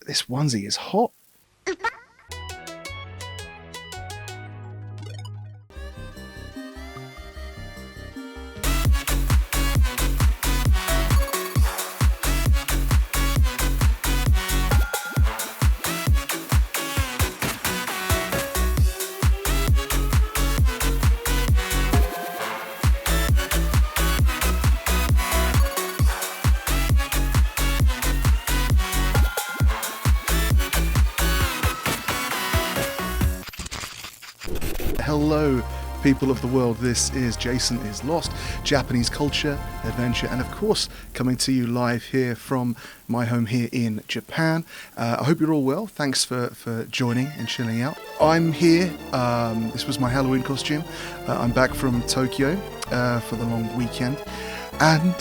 this onesie is hot. Hello, people of the world. This is Jason is Lost, Japanese culture, adventure, and of course, coming to you live here from my home here in Japan. I hope you're all well. Thanks for joining and chilling out. I'm here. This was my Halloween costume. I'm back from Tokyo for the long weekend. And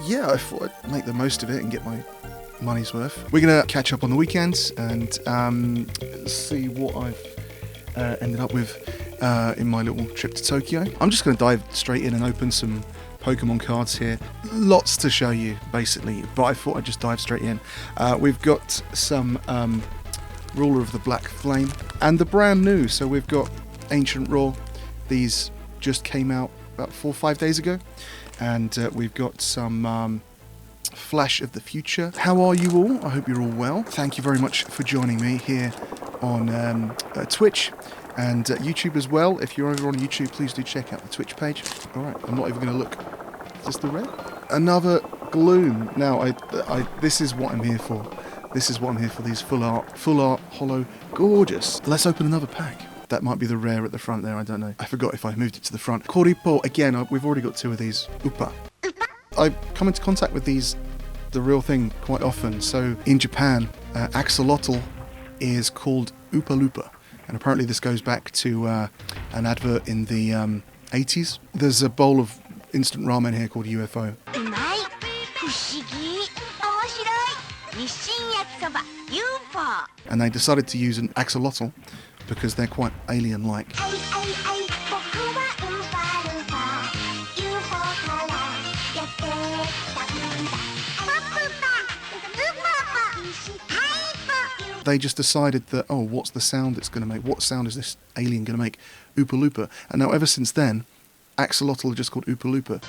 yeah, I thought I'd make the most of it and get my money's worth. We're going to catch up on the weekends and see what I've ended up with in my little trip to Tokyo. I'm just going to dive straight in and open some Pokemon cards here. Lots to show you, basically, but I thought I'd just dive straight in. We've got some Ruler of the Black Flame, and the brand new, so we've got Ancient Roar. These just came out about 4 or 5 days ago, and we've got some Flash of the Future. How are you all? I hope you're all well. Thank you very much for joining me here on Twitch and YouTube as well. If you're over on YouTube, please do check out the Twitch page. Alright, I'm not even going to look. Is this the red? Another Gloom. Now, this is what I'm here for. This is what I'm here for, these full art, hollow, gorgeous. Let's open another pack. That might be the rare at the front there, I don't know. I forgot if I moved it to the front. Koripo, again, we've already got 2 of these. Oopa. I come into contact with these, the real thing, quite often. So, in Japan, Axolotl is called Oopa Loopah. And apparently this goes back to an advert in the 80s. There's a bowl of instant ramen here called UFO. And they decided to use an axolotl because they're quite alien-like. They just decided that, oh, what's the sound it's going to make? What sound is this alien going to make? Oopa Loopah. And now ever since then, Axolotl are just called Oopa Loopah.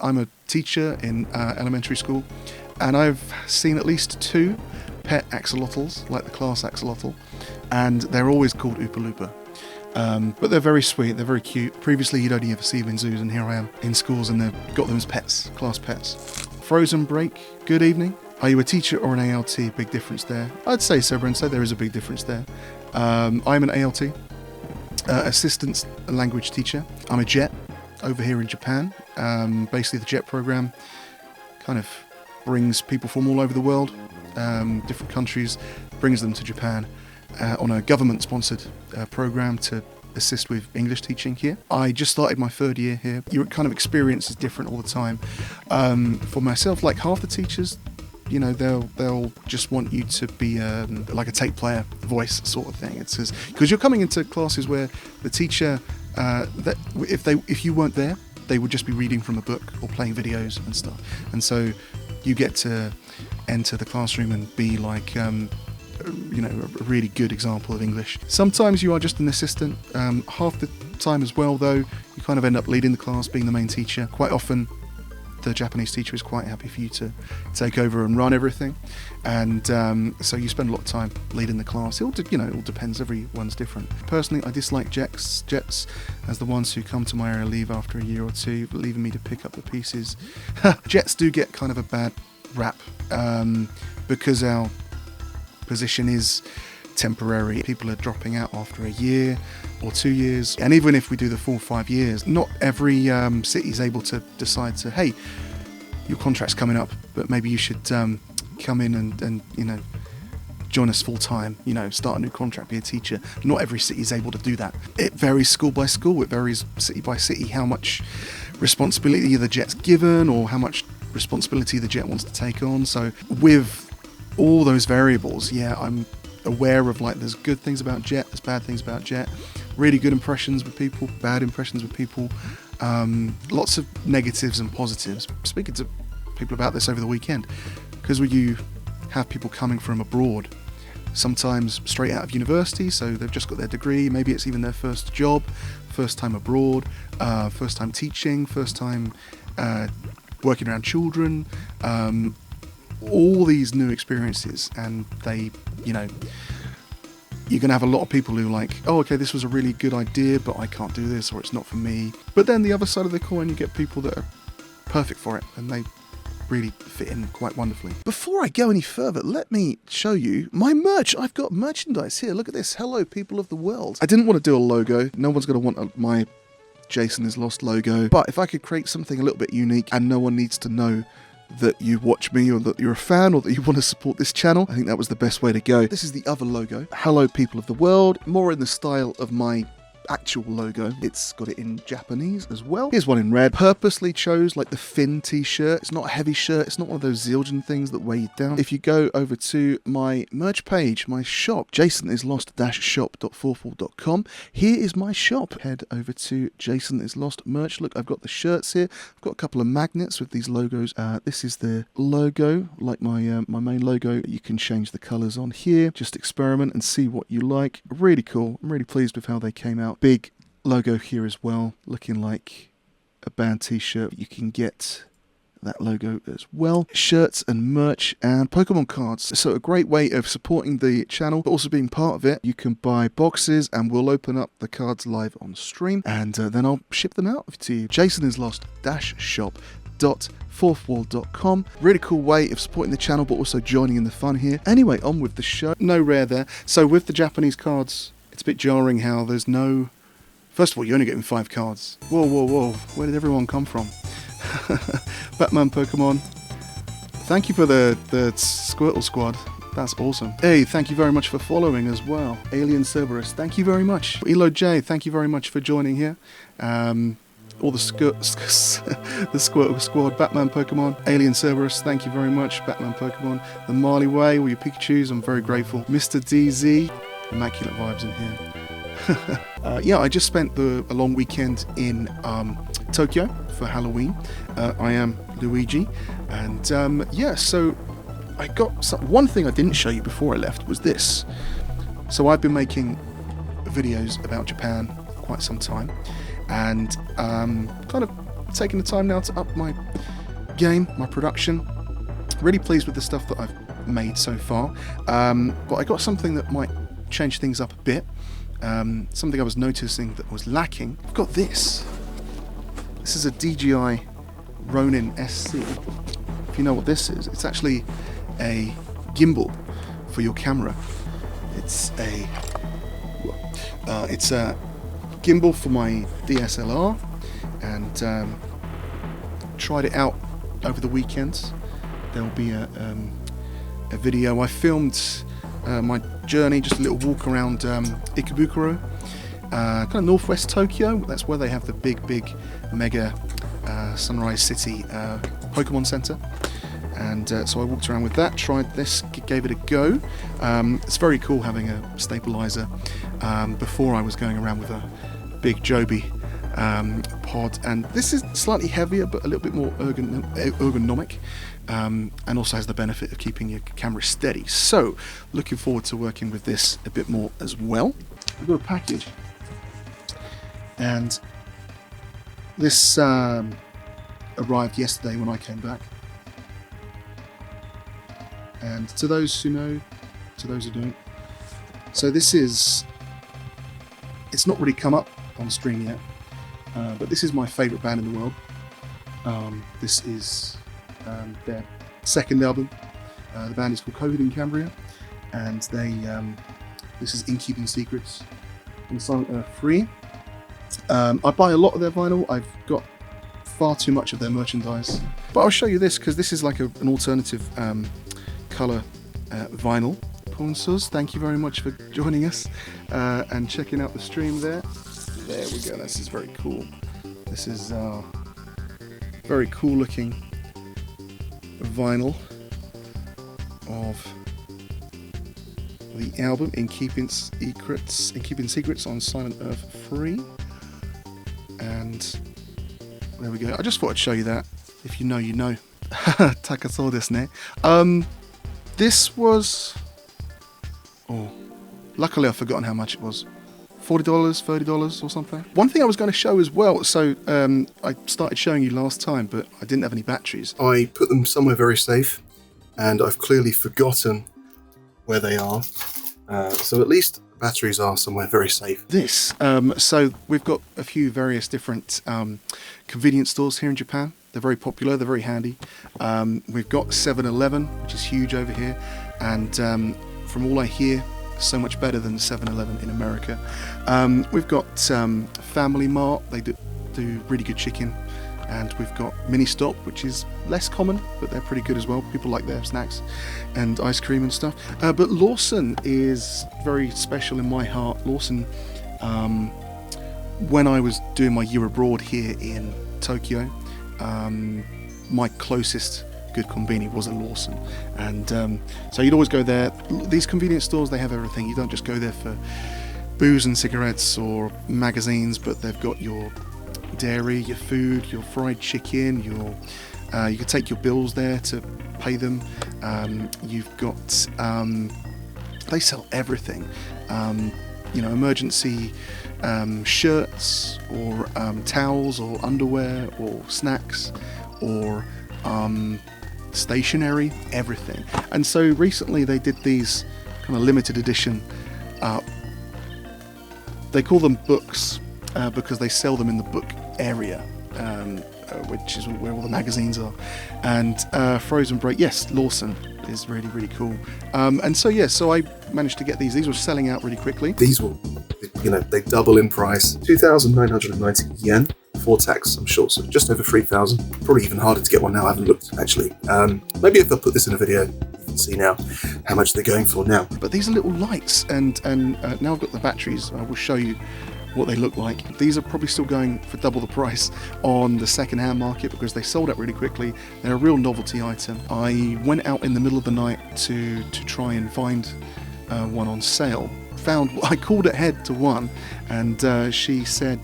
I'm a teacher in elementary school, and I've seen at least 2 pet axolotls, like the class axolotl, and they're always called Oopa Loopah. But they're very sweet, they're very cute. Previously you'd only ever see them in zoos, and here I am in schools and they've got them as pets, class pets. Frozen Break, good evening. Are you a teacher or an ALT? Big difference there. I'd say so, Brenso, there is a big difference there. I'm an ALT, assistant language teacher. I'm a JET over here in Japan. Basically the JET program kind of brings people from all over the world, different countries, brings them to Japan. On a government-sponsored program to assist with English teaching here. I just started my 3rd year here. Your kind of experience is different all the time. For myself, like half the teachers, you know, they'll just want you to be like a tape player voice sort of thing. It's because you're coming into classes where the teacher, that if you weren't there, they would just be reading from a book or playing videos and stuff. And so you get to enter the classroom and be like, you know, a really good example of English. Sometimes you are just an assistant. Half the time as well, though, you kind of end up leading the class, being the main teacher. Quite often, the Japanese teacher is quite happy for you to take over and run everything, and so you spend a lot of time leading the class. It all depends. Everyone's different. Personally, I dislike jets as the ones who come to my area leave after a year or 2, leaving me to pick up the pieces. Jets do get kind of a bad rap because our position is temporary. People are dropping out after a year or 2 years, and even if we do the 4 or 5 years, not every city is able to decide to, hey, your contract's coming up, but maybe you should come in and you know, join us full time, you know, start a new contract, be a teacher. Not every city is able to do that. It varies school by school, it varies city by city, how much responsibility the jet's given or how much responsibility the jet wants to take on. So with all those variables, yeah, I'm aware of, like, there's good things about Jet, there's bad things about Jet, really good impressions with people, bad impressions with people. Lots of negatives and positives. Speaking to people about this over the weekend, because you have people coming from abroad, sometimes straight out of university, so they've just got their degree, maybe it's even their first job, first time abroad, first time teaching, first time working around children, all these new experiences, and they, you know, you're going to have a lot of people who are like, oh, okay, this was a really good idea, but I can't do this, or it's not for me. But then the other side of the coin, you get people that are perfect for it, and they really fit in quite wonderfully. Before I go any further, let me show you my merch. I've got merchandise here. Look at this. Hello, people of the world. I didn't want to do a logo. No one's going to want my JasonIsLost logo. But if I could create something a little bit unique and no one needs to know that you watch me or that you're a fan or that you want to support this channel, I think that was the best way to go. This is the other logo. Hello, people of the world. More in the style of my actual logo. It's got it in Japanese as well. Here's one in red. Purposely chose like the thin t-shirt. It's not a heavy shirt. It's not one of those Zildjian things that weigh you down. If you go over to my merch page, my shop, JasonIsLost-shop.forfall.com, here is my shop. Head over to JasonIsLost merch. Look, I've got the shirts here. I've got a couple of magnets with these logos. This is the logo, like my main logo. You can change the colors on here. Just experiment and see what you like. Really cool. I'm really pleased with how they came out. Big logo here as well, looking like a band t-shirt. You can get that logo as well. Shirts and merch and Pokemon cards. So a great way of supporting the channel, but also being part of it. You can buy boxes and we'll open up the cards live on stream, and then I'll ship them out to you. JasonIsLost-shop.forthwall.com. Really cool way of supporting the channel, but also joining in the fun here. Anyway, on with the show. No rare there. So with the Japanese cards, it's a bit jarring how there's no... First of all, you're only getting 5 cards. Whoa, whoa, whoa. Where did everyone come from? Batman Pokemon. Thank you for the Squirtle Squad. That's awesome. Hey, thank you very much for following as well. Alien Cerberus, thank you very much. Elo J, thank you very much for joining here. All the Squirtle Squad, Batman Pokemon, Alien Cerberus, thank you very much. Batman Pokemon, the Marley Way, all your Pikachus, I'm very grateful. Mr. DZ, immaculate vibes in here. Yeah, I just spent a long weekend in Tokyo for Halloween. I am Luigi, and yeah, so I got one thing I didn't show you before I left was this. So I've been making videos about Japan for quite some time, and kind of taking the time now to up my game, my production. Really pleased with the stuff that I've made so far, but I got something that might change things up a bit. Something I was noticing that was lacking. I've got this. This is a DJI Ronin SC. If you know what this is, it's actually a gimbal for your camera. It's a gimbal for my DSLR, and tried it out over the weekend. There'll be a video. I filmed my journey, just a little walk around Ikebukuro, kind of northwest Tokyo. That's where they have the big mega Sunrise City Pokemon Center, and so I walked around with that, tried this, gave it a go. It's very cool having a stabilizer. Before I was going around with a big Joby pod, and this is slightly heavier but a little bit more ergonomic. And also has the benefit of keeping your camera steady. So, looking forward to working with this a bit more as well. I've got a package, and this arrived yesterday when I came back. And to those who know, to those who don't, so this is, it's not really come up on stream yet, but this is my favourite band in the world. This is their second album. The band is called COVID in Cambria, and they this is In Keeping Secrets on Silent Earth 3. I buy a lot of their vinyl. I've got far too much of their merchandise, but I'll show you this because this is like an alternative colour vinyl. Ponsus, thank you very much for joining us and checking out the stream there. There we go. This is very cool. This is very cool looking vinyl of the album In Keeping Secrets on Silent Earth 3, and there we go. I just thought I'd show you that. If you know, you know. Takasou desu ne. This was... Oh, luckily I've forgotten how much it was. $40, $30 or something. One thing I was going to show as well, so I started showing you last time, but I didn't have any batteries. I put them somewhere very safe, and I've clearly forgotten where they are. So at least batteries are somewhere very safe. This, so we've got a few various different convenience stores here in Japan. They're very popular, they're very handy. We've got 7-Eleven, which is huge over here, and from all I hear, so much better than 7-Eleven in America. We've got Family Mart, they do really good chicken, and we've got Mini Stop, which is less common, but they're pretty good as well. People like their snacks and ice cream and stuff. But Lawson is very special in my heart. Lawson, when I was doing my year abroad here in Tokyo, my closest good conbini was a Lawson, and so you'd always go there. These convenience stores, they have everything. You don't just go there for booze and cigarettes or magazines, but they've got your dairy, your food, your fried chicken, your you can take your bills there to pay them. You've got they sell everything, you know, emergency shirts or towels or underwear or snacks or stationery, everything. And so recently they did these kind of limited edition, they call them books because they sell them in the book area, which is where all the magazines are. And Frozen Break, yes, Lawson is really, really cool. And so yeah, so I managed to get these. These were selling out really quickly. These will, you know, they double in price. 2,990 yen before tax, I'm sure, so just over 3,000. Probably even harder to get one now. I haven't looked actually. Maybe if I put this in a video, you can see now how much they're going for now. But these are little lights, and now I've got the batteries. I will show you what they look like. These are probably still going for double the price on the second-hand market because they sold out really quickly. They're a real novelty item. I went out in the middle of the night to try and find one on sale. I called ahead to one, and she said,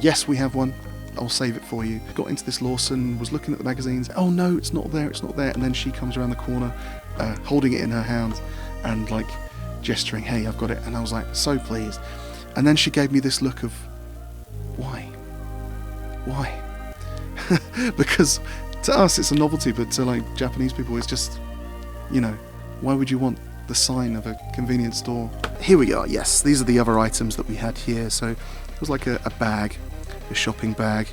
yes, we have one. I'll save it for you. Got into this Lawson, was looking at the magazines. Oh no, it's not there, it's not there. And then she comes around the corner, holding it in her hand and like gesturing, hey, I've got it. And I was like, so pleased. And then she gave me this look of, why? Why? Because to us it's a novelty, but to like Japanese people it's just, you know, why would you want the sign of a convenience store? Here we are, yes, these are the other items that we had here. So it was like a bag, a shopping bag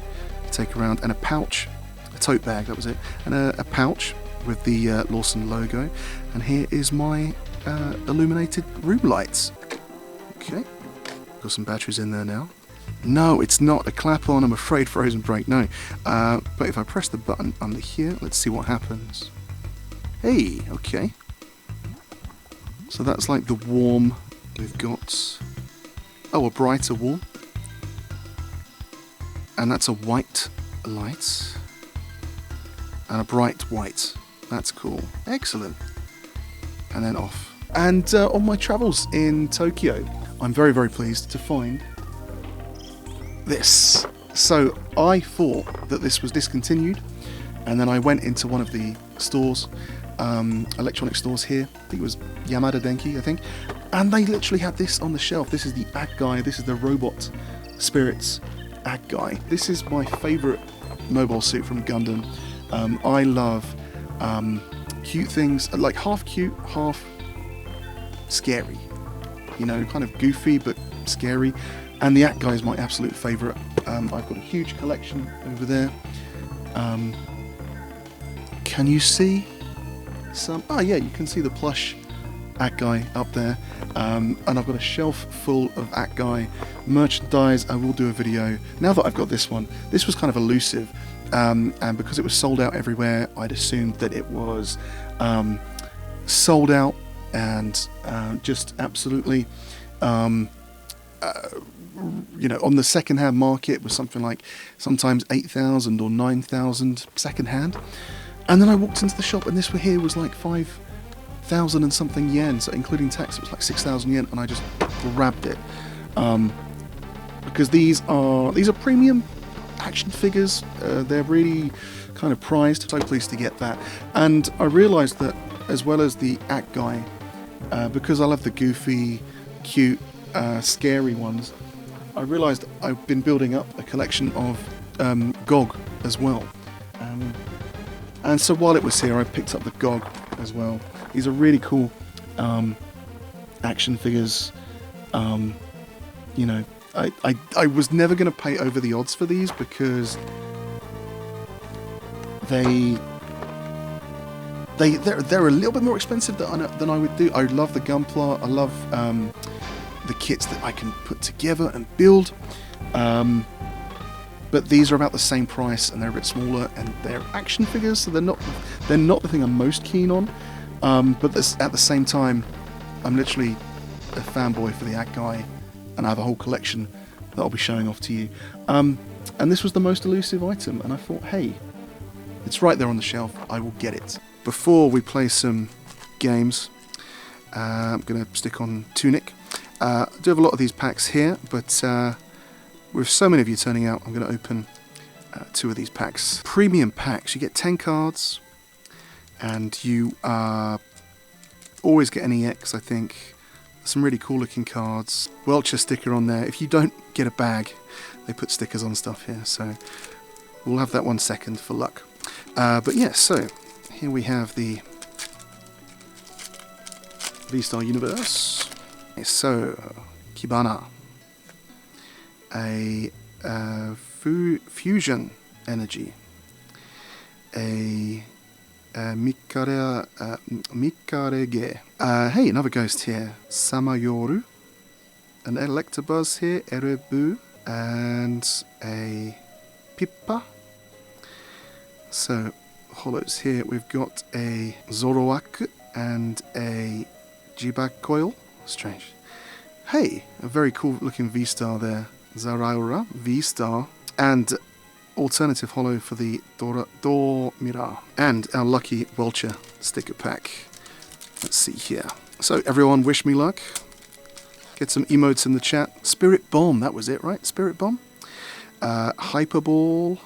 to take around, and a pouch, a tote bag, that was it, and a pouch with the Lawson logo. And here is my illuminated room lights. Okay, got some batteries in there now. No, it's not a clap on, I'm afraid, Frozen Break, no. But if I press the button under here, let's see what happens. Hey, okay. So that's like the warm, we've got, oh, a brighter warm. And that's a white light. And a bright white. That's cool. Excellent. And then off. And on my travels in Tokyo, I'm very, very pleased to find this. So I thought that this was discontinued, and then I went into one of the stores, electronic stores here. I think it was Yamada Denki, I think. And they literally had this on the shelf. This is the Ad Guy. This is the Robot Spirits Ad Guy. This is my favourite mobile suit from Gundam. I love cute things, like half cute, half scary. You know, kind of goofy but scary. And the Ad Guy is my absolute favourite. I've got a huge collection over there. Can you see some? Oh yeah, you can see the plush Ad Guy up there. And I've got a shelf full of Ad Guy merchandise. I will do a video. Now that I've got this one, this was kind of elusive. And because it was sold out everywhere, I'd assumed that it was sold out and just absolutely, you know, on the second-hand market was something like sometimes 8,000 or 9,000 second-hand. And then I walked into the shop and this here was like 5,000 and something yen, so including tax it was like 6,000 yen, and I just grabbed it because these are premium action figures. They're really kind of prized. So pleased to get that. And I realised that as well as the Act Guy, because I love the goofy, cute, scary ones, I realised I've been building up a collection of GOG as well. And so while it was here, I picked up the GOG as well. These are really cool action figures. You know, I was never going to pay over the odds for these because they're a little bit more expensive than I would do. I love the Gunpla. I love the kits that I can put together and build. But these are about the same price, and they're a bit smaller, and they're action figures, so they're not the thing I'm most keen on. But at the same time, I'm literally a fanboy for the Act Guy, and I have a whole collection that I'll be showing off to you. And this was the most elusive item, and I thought, hey, it's right there on the shelf, I will get it. Before we play some games, I'm going to stick on Tunic. I do have a lot of these packs here, but with so many of you turning out, I'm going to open 2 of these packs. Premium packs, you get 10 cards, and you always get an EX, I think. Some really cool looking cards. Welcher sticker on there. If you don't get a bag, they put stickers on stuff here, so we'll have that 1 second for luck. But yeah, so here we have the V-Star Universe. So, Kibana. A Fusion Energy. A Mikarege. Hey, another ghost here. Samayoru. An Electabuzz here. Erebu. And a Pippa. So, holos here. We've got a Zoroark and a Jibacoil. Strange. Hey, a very cool looking V-Star there. Zaraura, V-Star, and alternative holo for the Dormira. And our lucky Welcher sticker pack. Let's see here. So everyone, wish me luck. Get some emotes in the chat. Spirit Bomb, that was it, right? Spirit Bomb. Hyperball.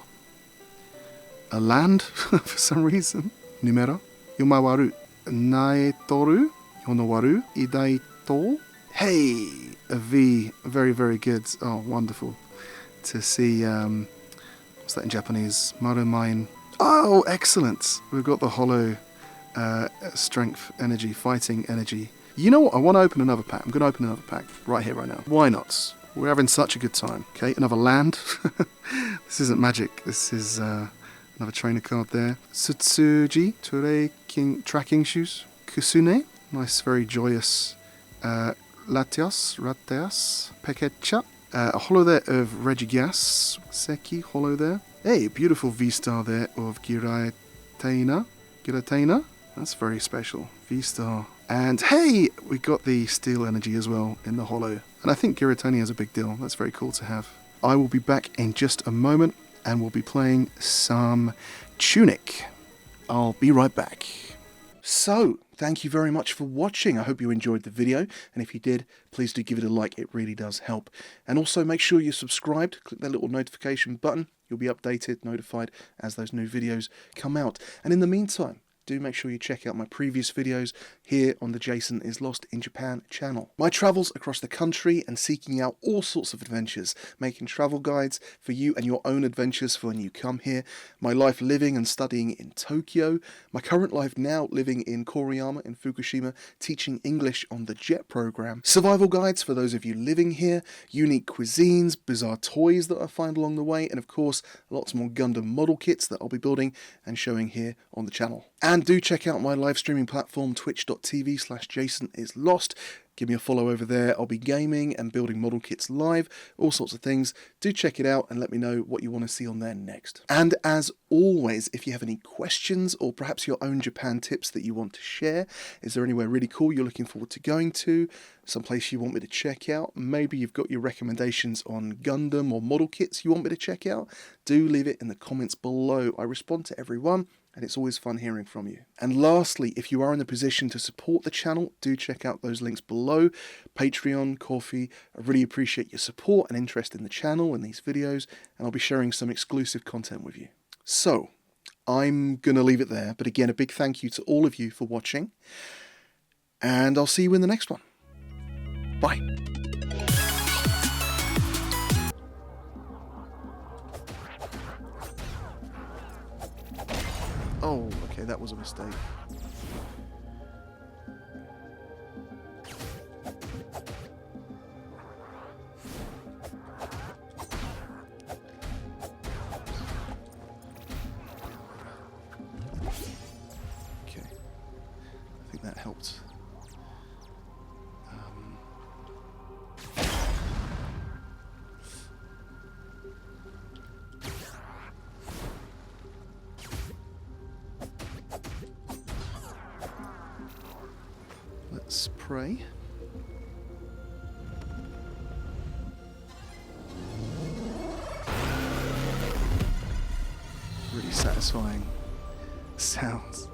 A land, for some reason. Numero. Yomawaru. Naetoru. Yonowaru. Idaito. Hey, a V, very, very good. Oh, wonderful to see. What's that in Japanese? Marumine. Oh, excellent. We've got the holo strength energy, fighting energy. You know what? I want to open another pack. I'm going to open another pack right here, right now. Why not? We're having such a good time. Okay, another land. This isn't magic. This is another trainer card there. Tsutsuji, tracking shoes. Kusune, nice, very joyous. Latias, Pekecha, a holo there of Regigas, Seki, holo there. Hey, beautiful V-Star there of Giratina, that's very special, V-Star. And hey, we got the Steel Energy as well in the holo. And I think Giratina is a big deal, that's very cool to have. I will be back in just a moment, and we'll be playing some Tunic. I'll be right back. So, thank you very much for watching. I hope you enjoyed the video, and if you did, please do give it a like. It really does help. And also make sure you're subscribed. Click that little notification button. You'll be updated, notified as those new videos come out. And in the meantime, do make sure you check out my previous videos here on the Jason is Lost in Japan channel. My travels across the country and seeking out all sorts of adventures, making travel guides for you and your own adventures for when you come here, my life living and studying in Tokyo, my current life now living in Koriyama in Fukushima, teaching English on the JET program, survival guides for those of you living here, unique cuisines, bizarre toys that I find along the way, and of course lots more Gundam model kits that I'll be building and showing here on the channel. And do check out my live streaming platform, twitch.tv/JasonIsLost. Give me a follow over there. I'll be gaming and building model kits live, all sorts of things. Do check it out and let me know what you want to see on there next. And as always, if you have any questions or perhaps your own Japan tips that you want to share, is there anywhere really cool you're looking forward to going to? Someplace you want me to check out? Maybe you've got your recommendations on Gundam or model kits you want me to check out? Do leave it in the comments below. I respond to everyone. and it's always fun hearing from you. And lastly, if you are in the position to support the channel, do check out those links below. Patreon, Ko-fi. I really appreciate your support and interest in the channel and these videos, and I'll be sharing some exclusive content with you. So, I'm going to leave it there, but again, a big thank you to all of you for watching, and I'll see you in the next one. Bye. Oh, okay, that was a mistake. Okay, I think that helped. Let's pray. Really satisfying sounds.